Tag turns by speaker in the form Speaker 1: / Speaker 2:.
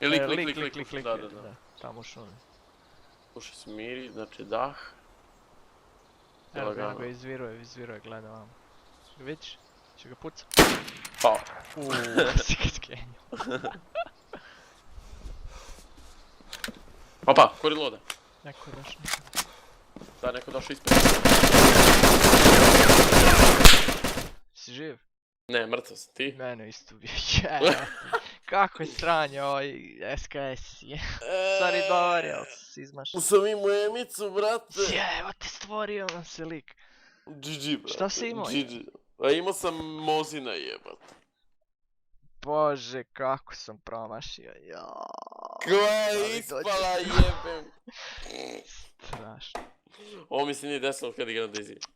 Speaker 1: Ili
Speaker 2: Klik,
Speaker 1: da.
Speaker 2: tamo u šumi.
Speaker 1: Uši smiri, znači dah.
Speaker 2: Evo ga izviruje, gleda vam. Vidiš? Će ga pucat.
Speaker 1: Pa.
Speaker 2: Si ga skenio.
Speaker 1: Opa, ko reloada?
Speaker 2: Neko je došao.
Speaker 1: Da, neko došao ispred.
Speaker 2: Si živ?
Speaker 1: Ne, mrtav sam, ti?
Speaker 2: Mene isto ubio. Kako je sranje ovaj SKS je. Sorry, dobar je, ali si izmašao.
Speaker 1: Sam imao emicu, brate.
Speaker 2: Evo te stvorio nam se lik.
Speaker 1: GG, brate.
Speaker 2: Šta si imao?
Speaker 1: GG. A imao sam Mozina, jebat.
Speaker 2: Bože, kako sam promašio,
Speaker 1: Koja je ispala, jebem.
Speaker 2: Strašno.
Speaker 1: Ovo mi se nije desilo kad igram Daisy.